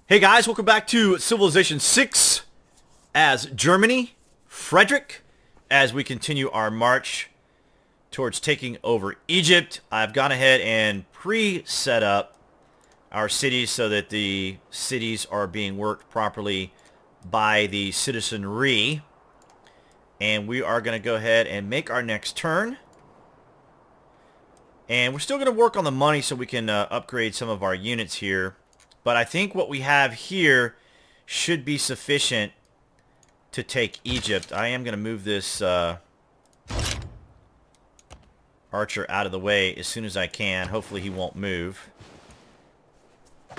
Hey guys, welcome back to Civilization 6 as Germany, Frederick, as we continue our march towards taking over Egypt. I've gone ahead and pre-set up our cities so that the cities are being worked properly by the citizenry. And we are going to go ahead and make our next turn. And we're still going to work on the money so we can upgrade some of our units here. But I think what we have here should be sufficient to take Egypt. I am going to move this archer out of the way as soon as I can. Hopefully he won't move.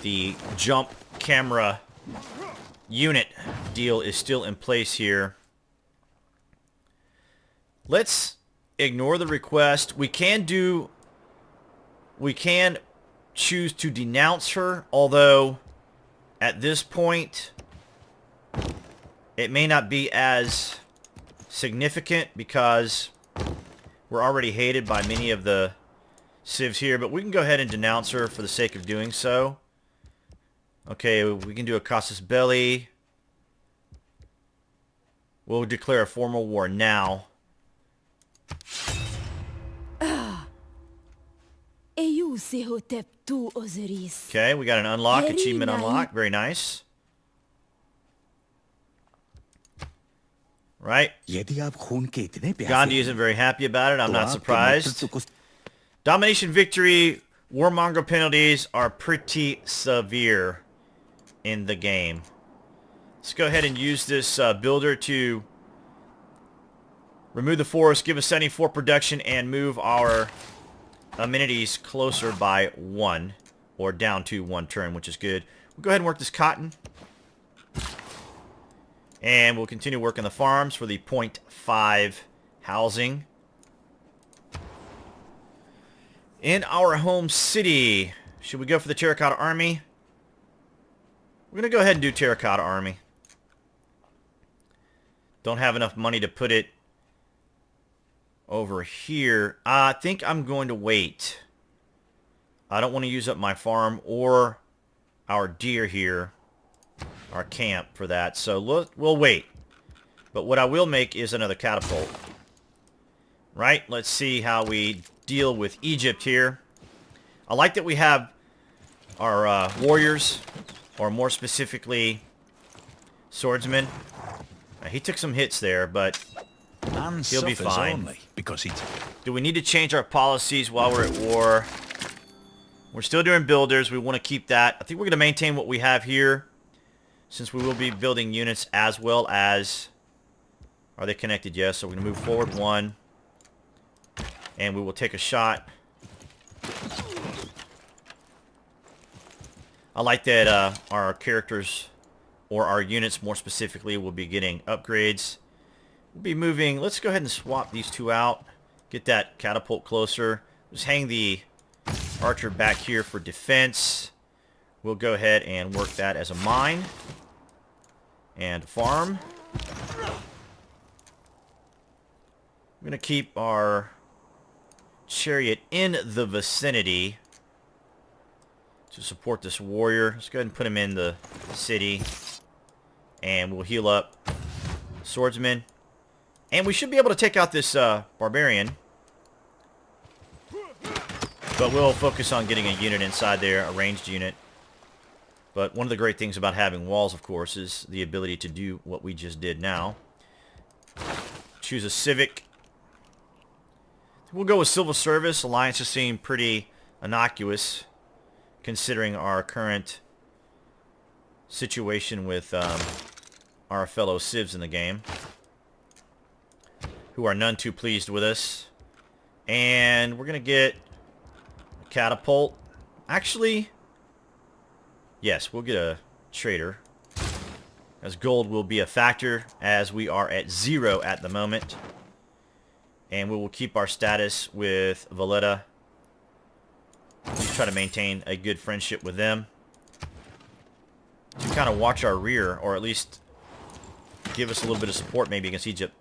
The jump camera unit deal is still in place here. Let's ignore the request. We can choose to denounce her, although at this point it may not be as significant because we're already hated by many of the civs here, but we can go ahead and denounce her for the sake of doing so. Okay, we can do a casus belli. We'll declare a formal war now. Okay, we got an unlock, achievement unlock. Very nice. Right. Gandhi isn't very happy about it. I'm not surprised. Domination victory, warmonger penalties are pretty severe in the game. Let's go ahead and use this builder to remove the forest, give us 74 production, and move our amenities closer by 1, or down to 1 turn, which is good. We'll go ahead and work this cotton. And we'll continue working the farms for the 0.5 housing. In our home city, should we go for the terracotta army? We're going to go ahead and do terracotta army. Don't have enough money to put it over here. I think I'm going to wait. I don't want to use up my farm or our deer here, our camp, for that. So we'll wait. But what I will make is another catapult. Right? Let's see how we deal with Egypt here. I like that we have our warriors, or more specifically, swordsmen. He took some hits there, but he'll be fine. Do we need to change our policies while we're at war? We're still doing builders. We want to keep that. I think we're going to maintain what we have here, since we will be building units as well as... Are they connected? Yes. So we're going to move forward 1. And we will take a shot. I like that our characters, or our units more specifically, will be getting upgrades. We'll be moving. Let's go ahead and swap these two out. Get that catapult closer. Just hang the archer back here for defense. We'll go ahead and work that as a mine. And farm. I'm going to keep our chariot in the vicinity to support this warrior. Let's go ahead and put him in the city. And we'll heal up swordsman. And we should be able to take out this barbarian. But we'll focus on getting a unit inside there, a ranged unit. But one of the great things about having walls, of course, is the ability to do what we just did now. Choose a civic. We'll go with civil service. Alliances seem pretty innocuous, considering our current situation with our fellow civs in the game, who are none too pleased with us. And we're going to get a catapult. Actually, yes, we'll get a trader, as gold will be a factor, as we are at 0 at the moment. And we will keep our status with Valletta. We try to maintain a good friendship with them, to kind of watch our rear, or at least give us a little bit of support maybe against Egypt.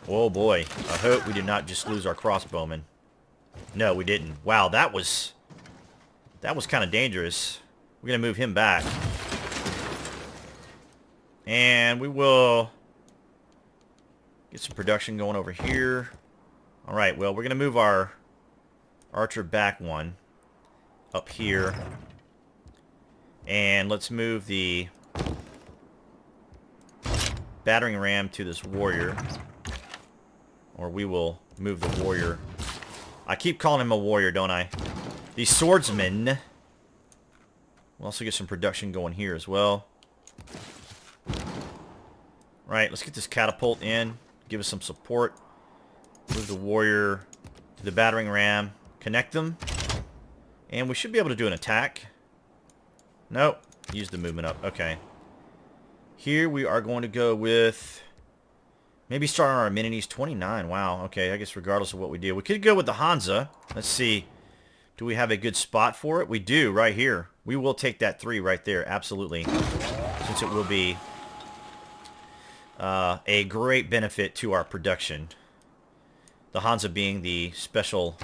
Oh boy, I hope we did not just lose our crossbowmen. No, we didn't. Wow, that was kind of dangerous. We're going to move him back. And we will get some production going over here. All right, well, we're going to move our archer back one up here. And let's move the battering ram to this warrior. Or we will move the warrior. I keep calling him a warrior, don't I? The swordsman. We'll also get some production going here as well. Right, let's get this catapult in. Give us some support. Move the warrior to the battering ram. Connect them. And we should be able to do an attack. Nope. Use the movement up. Okay. Here we are going to go with... maybe start on our amenities. 29. Wow. Okay, I guess regardless of what we do. We could go with the Hansa. Let's see. Do we have a good spot for it? We do, right here. We will take that 3 right there. Absolutely. Since it will be... a great benefit to our production. The Hansa being the special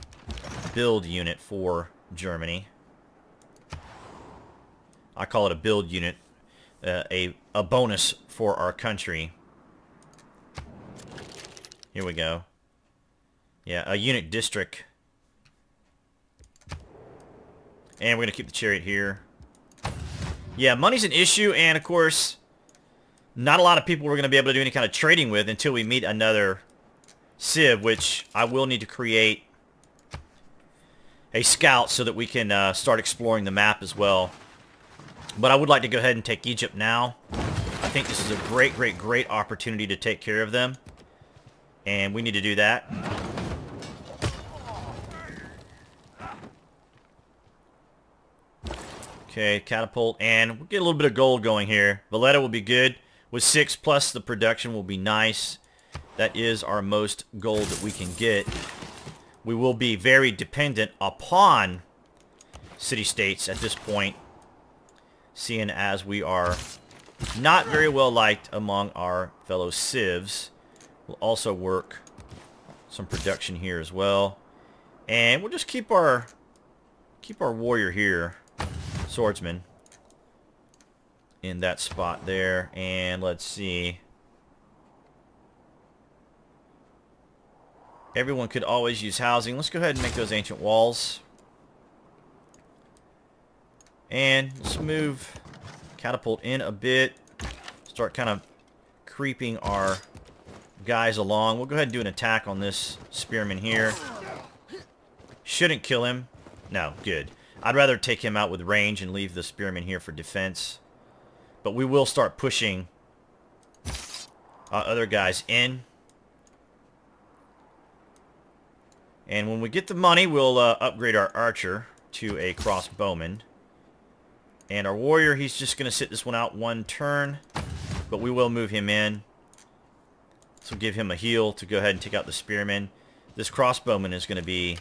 build unit for Germany. I call it a build unit, a bonus for our country. Here we go. Yeah, a unit district. And we're going to keep the chariot here. Yeah, money's an issue, and of course... not a lot of people we're going to be able to do any kind of trading with until we meet another civ, which I will need to create a scout so that we can start exploring the map as well. But I would like to go ahead and take Egypt now. I think this is a great, great, great opportunity to take care of them. And we need to do that. Okay, catapult. And we'll get a little bit of gold going here. Valletta will be good. With 6 plus the production will be nice. That is our most gold that we can get. We will be very dependent upon city-states at this point, seeing as we are not very well liked among our fellow civs. We'll also work some production here as well. And we'll just keep our warrior here, swordsman, in that spot there. And let's see. Everyone could always use housing. Let's go ahead and make those ancient walls. And let's move catapult in a bit. Start kind of creeping our guys along. We'll go ahead and do an attack on this spearman here. Shouldn't kill him. No, good. I'd rather take him out with range and leave the spearman here for defense. But we will start pushing other guys in. And when we get the money, we'll upgrade our archer to a crossbowman. And our warrior, he's just going to sit this one out one turn. But we will move him in. So give him a heal to go ahead and take out the spearman. This crossbowman is going to be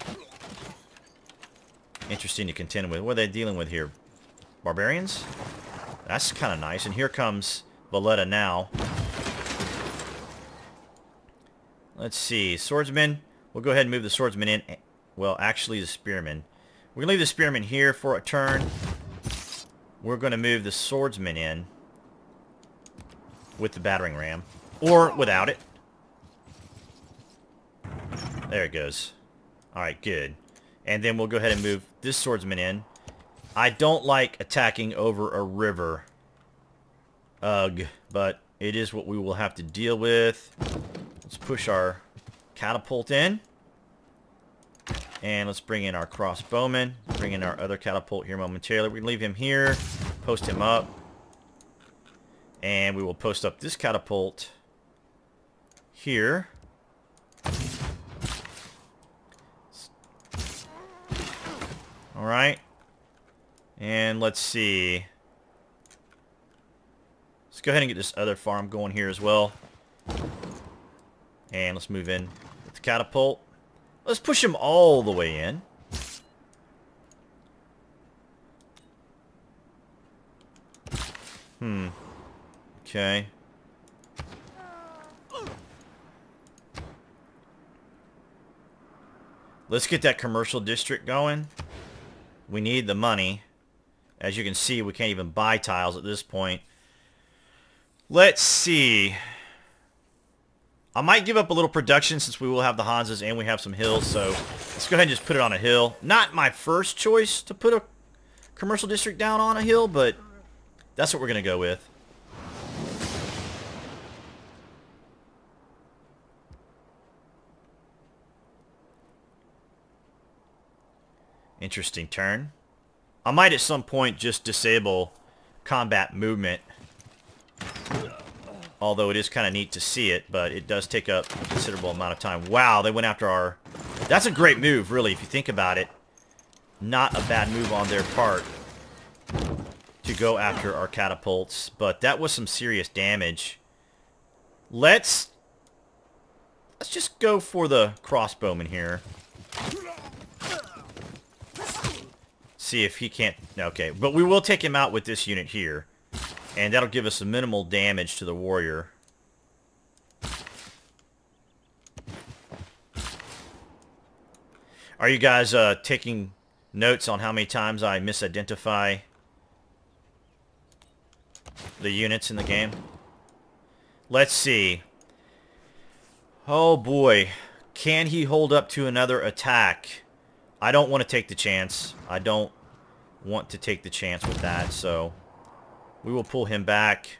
interesting to contend with. What are they dealing with here? Barbarians? That's kind of nice. And here comes Valletta now. Let's see. Swordsman. We'll go ahead and move the swordsman in. Well, actually the spearman. We're going to leave the spearman here for a turn. We're going to move the swordsman in with the battering ram. Or without it. There it goes. Alright, good. And then we'll go ahead and move this swordsman in. I don't like attacking over a river. Ugh. But it is what we will have to deal with. Let's push our catapult in. And let's bring in our crossbowman. Bring in our other catapult here momentarily. We can leave him here. Post him up. And we will post up this catapult here. Alright. And let's see. Let's go ahead and get this other farm going here as well. And let's move in with the catapult. Let's push him all the way in. Okay. Let's get that commercial district going. We need the money. As you can see, we can't even buy tiles at this point. Let's see. I might give up a little production since we will have the Hansas and we have some hills, so let's go ahead and just put it on a hill. Not my first choice to put a commercial district down on a hill, but that's what we're going to go with. Interesting turn. I might at some point just disable combat movement. Although it is kind of neat to see it, but it does take up a considerable amount of time. Wow, they went after our... That's a great move, really, if you think about it. Not a bad move on their part to go after our catapults, but that was some serious damage. Let's just go for the crossbowman here. See if he can't... Okay, but we will take him out with this unit here. And that'll give us a minimal damage to the warrior. Are you guys taking notes on how many times I misidentify the units in the game? Let's see. Oh boy. Can he hold up to another attack? I don't want to take the chance. I don't want to take the chance with that, so... We will pull him back.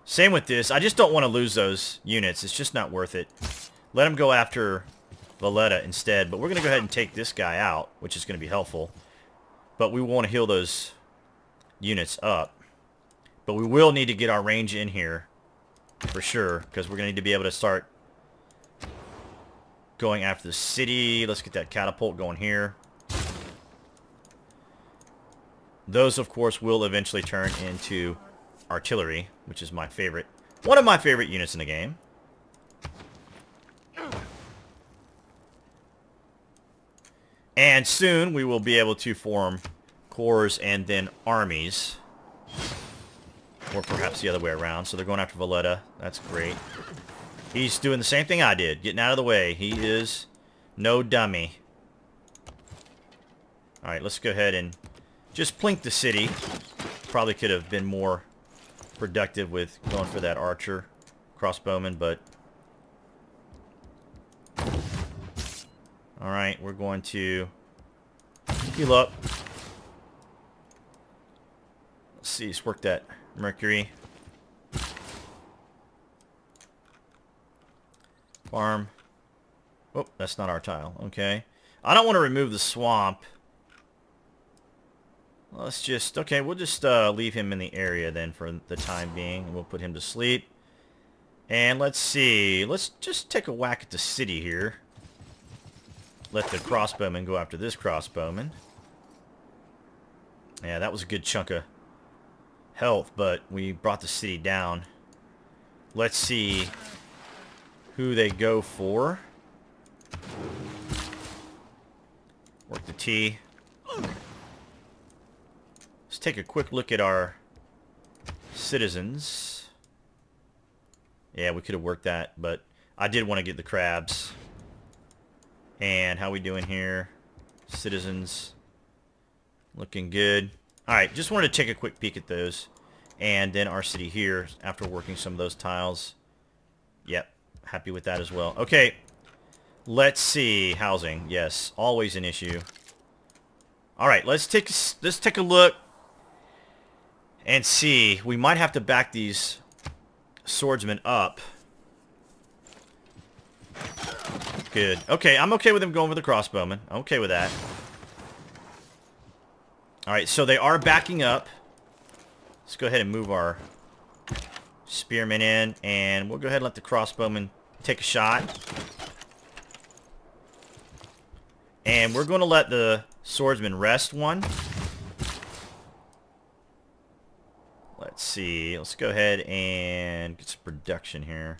Same with this. I just don't want to lose those units. It's just not worth it. Let him go after Valletta instead. But we're going to go ahead and take this guy out, which is going to be helpful. But we want to heal those units up. But we will need to get our range in here for sure, because we're going to need to be able to start going after the city. Let's get that catapult going here. Those, of course, will eventually turn into artillery, which is my favorite. One of my favorite units in the game. And soon we will be able to form corps and then armies. Or perhaps the other way around. So they're going after Valletta. That's great. He's doing the same thing I did. Getting out of the way. He is no dummy. Alright, let's go ahead and just plink the city. Probably could have been more productive with going for that archer crossbowman, but... Alright, we're going to heal up. Let's see, let's work that Mercury. Farm. Oh, that's not our tile. Okay. I don't want to remove the swamp. Let's just... Okay, we'll just leave him in the area then for the time being. We'll put him to sleep. And let's see. Let's just take a whack at the city here. Let the crossbowman go after this crossbowman. Yeah, that was a good chunk of health, but we brought the city down. Let's see who they go for. Work the T. Let's take a quick look at our citizens. Yeah, we could have worked that, but I did want to get the crabs. And how we doing here? Citizens. Looking good. Alright, just wanted to take a quick peek at those. And then our city here, after working some of those tiles. Yep, happy with that as well. Okay, let's see. Housing, yes, always an issue. Alright, let's take a look and see. We might have to back these swordsmen up. Good. Okay, I'm okay with them going with the crossbowmen. I'm okay with that. Alright, so they are backing up. Let's go ahead and move our spearmen in, and we'll go ahead and let the crossbowmen take a shot. And we're going to let the swordsman rest one. Let's see. Let's go ahead and get some production here.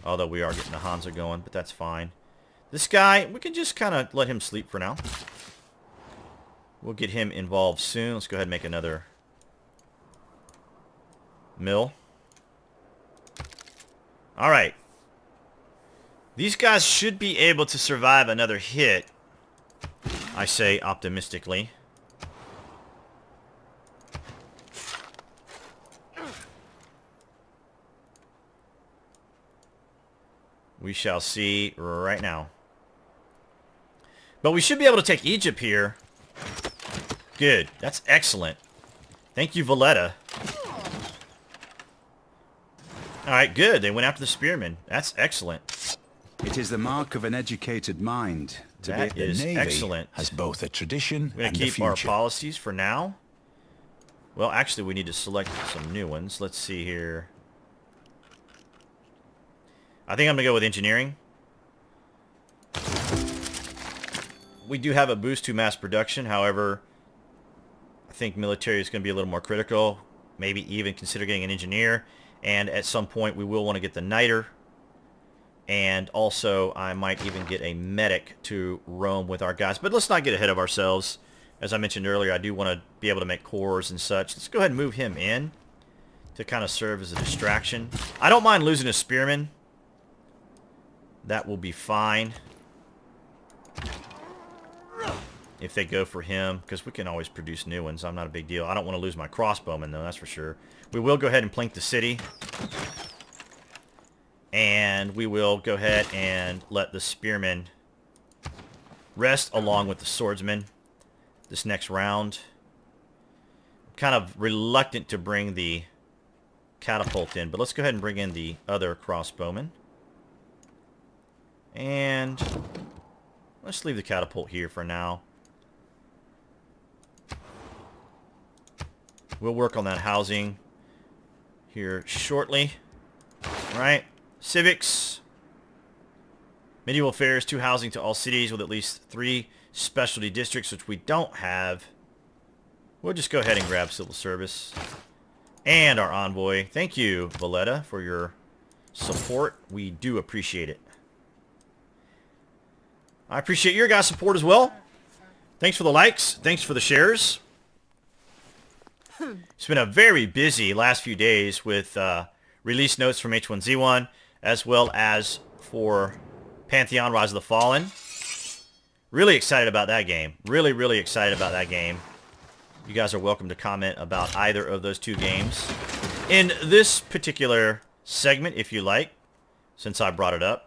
Although we are getting the Hansa going, but that's fine. This guy, we can just kind of let him sleep for now. We'll get him involved soon. Let's go ahead and make another mill. Alright. These guys should be able to survive another hit. I say optimistically. We shall see right now. But we should be able to take Egypt here. Good. That's excellent. Thank you, Valletta. Alright, good. They went after the spearmen. That's excellent. It is the mark of an educated mind. That is excellent. Has both a tradition We're going to keep our policies for now. Well, actually, we need to select some new ones. Let's see here. I think I'm going to go with engineering. We do have a boost to mass production. However, I think military is going to be a little more critical. Maybe even consider getting an engineer. And at some point, we will want to get the niter. And also, I might even get a medic to roam with our guys. But let's not get ahead of ourselves. As I mentioned earlier, I do want to be able to make cores and such. Let's go ahead and move him in to kind of serve as a distraction. I don't mind losing a spearman. That will be fine. If they go for him, because we can always produce new ones. I'm not a big deal. I don't want to lose my crossbowman, though, that's for sure. We will go ahead and plink the city. And we will go ahead and let the spearmen rest along with the swordsmen this next round. I'm kind of reluctant to bring the catapult in, but let's go ahead and bring in the other crossbowman. And let's leave the catapult here for now. We'll work on that housing here shortly. All right. Civics. Medieval affairs, 2 housing to all cities with at least 3 specialty districts, which we don't have. We'll just go ahead and grab civil service. And our envoy. Thank you, Valletta, for your support. We do appreciate it. I appreciate your guys' support as well. Thanks for the likes. Thanks for the shares. It's been a very busy last few days with release notes from H1Z1, as well as for Pantheon Rise of the Fallen. Really excited about that game. Really, really excited about that game. You guys are welcome to comment about either of those 2 games in this particular segment, if you like, since I brought it up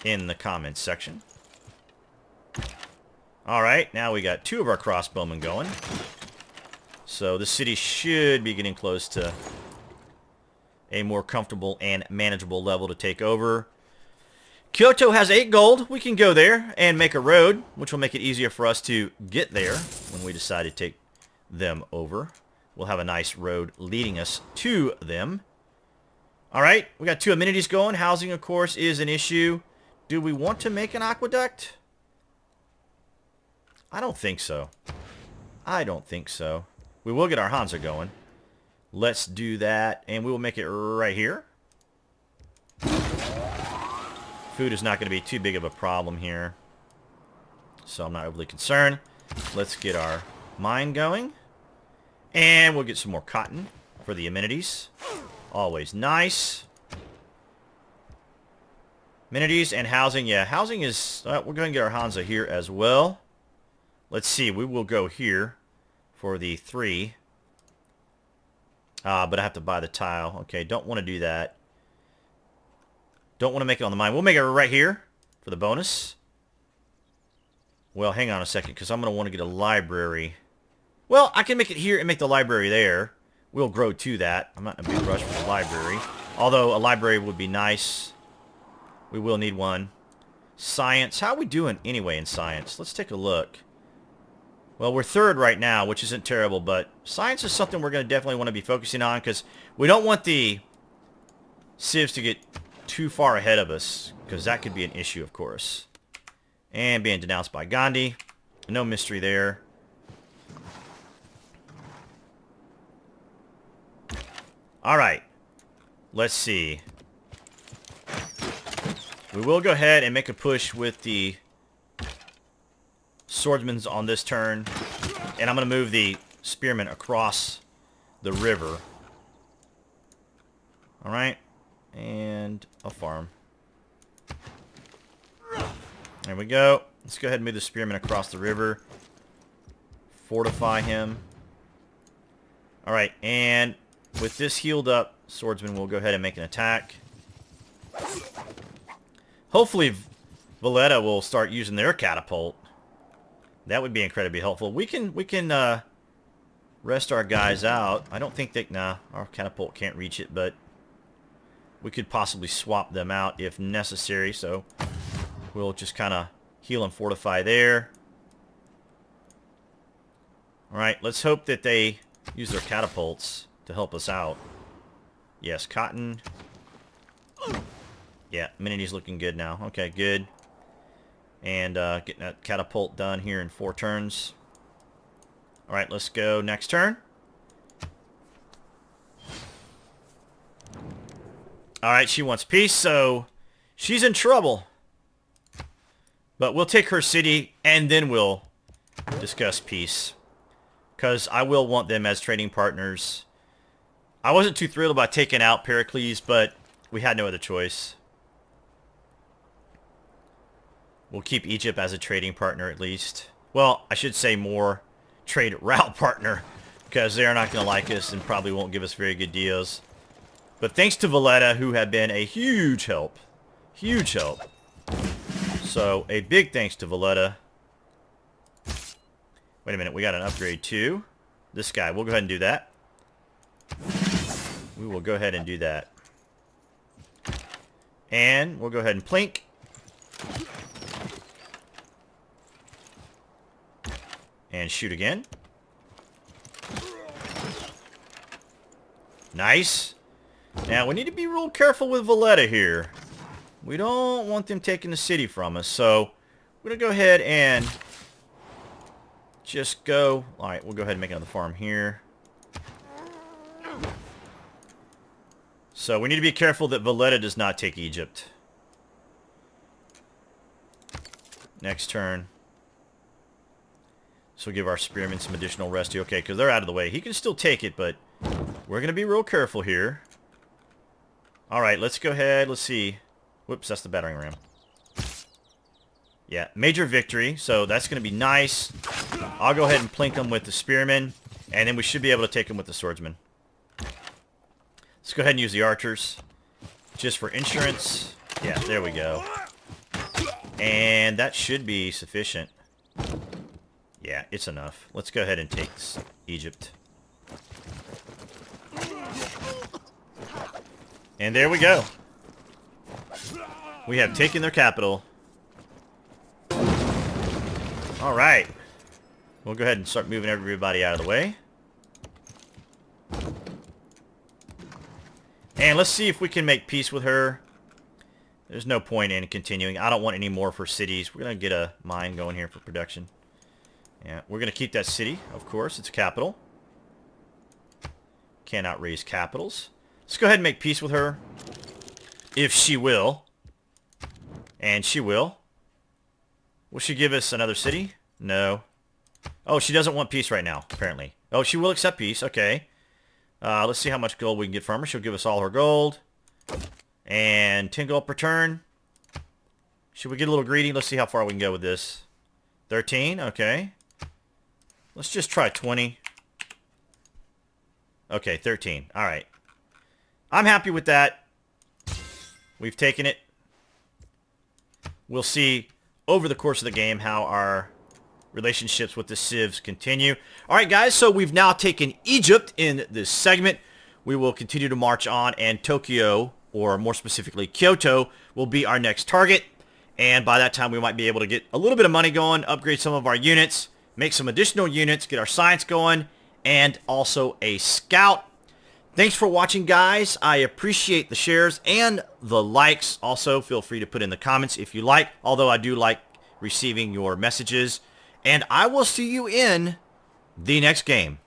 in the comments section. Alright, now we got 2 of our crossbowmen going. So the city should be getting close to a more comfortable and manageable level to take over. Kyoto has 8 gold. We can go there and make a road, which will make it easier for us to get there when we decide to take them over. We'll have a nice road leading us to them. Alright, we got 2 amenities going. Housing, of course, is an issue. Do we want to make an aqueduct? I don't think so. I don't think so. We will get our Hansa going. Let's do that, and we will make it right here. Food is not going to be too big of a problem here, so I'm not overly concerned. Let's get our mine going, and we'll get some more cotton for the amenities. Always nice. Amenities and housing. Yeah, housing is... we're going to get our Hansa here as well. Let's see. We will go here for the 3. But I have to buy the tile. Okay, don't want to do that. Don't want to make it on the mine. We'll make it right here for the bonus. Well, hang on a second, because I'm going to want to get a library. Well, I can make it here and make the library there. We'll grow to that. I'm not in a big rush for the library. Although a library would be nice. We will need one. Science. How are we doing anyway in science? Let's take a look. Well, we're 3rd right now, which isn't terrible, but science is something we're going to definitely want to be focusing on, because we don't want the civs to get too far ahead of us, because that could be an issue, of course. And being denounced by Gandhi. No mystery there. Alright. Let's see. We will go ahead and make a push with the swordsman's on this turn, and I'm going to move the spearmen across the river. Alright, and a farm. There we go. Let's go ahead and move the spearmen across the river. Fortify him. Alright, and with this healed up, swordsman will go ahead and make an attack. Hopefully Valletta will start using their catapult. That would be incredibly helpful. We can rest our guys out. I don't think they... Nah, our catapult can't reach it, but we could possibly swap them out if necessary. So we'll just kind of heal and fortify there. Alright, let's hope that they use their catapults to help us out. Yes, cotton. Yeah, Minity's looking good now. Okay, good. And getting that catapult done here in 4 turns. Alright, let's go next turn. Alright, she wants peace, so she's in trouble. But we'll take her city, and then we'll discuss peace. Because I will want them as trading partners. I wasn't too thrilled about taking out Pericles, but we had no other choice. We'll keep Egypt as a trading partner at least. Well, I should say more trade route partner, because they're not going to like us and probably won't give us very good deals. But thanks to Valletta, who have been a huge help. Huge help. So, a big thanks to Valletta. Wait a minute, we got an upgrade too. This guy, we'll go ahead and do that. We will go ahead and do that. And we'll go ahead and plink. And shoot again. Nice. Now, we need to be real careful with Valletta here. We don't want them taking the city from us, so we're going to go ahead and just go... Alright, we'll go ahead and make another farm here. So, we need to be careful that Valletta does not take Egypt. Next turn. So give our spearmen some additional rest. Okay, because they're out of the way. He can still take it, but we're going to be real careful here. Alright, let's go ahead. Let's see. Whoops, that's the battering ram. Yeah, major victory. So that's going to be nice. I'll go ahead and plink them with the spearmen. And then we should be able to take them with the swordsman. Let's go ahead and use the archers. Just for insurance. Yeah, there we go. And that should be sufficient. Yeah, it's enough. Let's go ahead and take Egypt. And there we go. We have taken their capital. Alright. We'll go ahead and start moving everybody out of the way. And let's see if we can make peace with her. There's no point in continuing. I don't want any more for cities. We're going to get a mine going here for production. Yeah, we're going to keep that city, of course. It's a capital. Cannot raise capitals. Let's go ahead and make peace with her. If she will. And she will. Will she give us another city? No. Oh, she doesn't want peace right now, apparently. Oh, she will accept peace. Okay. Let's see how much gold we can get from her. She'll give us all her gold. And 10 gold per turn. Should we get a little greedy? Let's see how far we can go with this. 13? Okay. Let's just try 20. Okay, 13. Alright. I'm happy with that. We've taken it. We'll see over the course of the game how our relationships with the civs continue. Alright guys, so we've now taken Egypt in this segment. We will continue to march on, and Tokyo, or more specifically Kyoto, will be our next target. And by that time we might be able to get a little bit of money going, upgrade some of our units, make some additional units, get our science going, and also a scout. Thanks for watching, guys. I appreciate the shares and the likes. Also, feel free to put in the comments if you like, although I do like receiving your messages. And I will see you in the next game.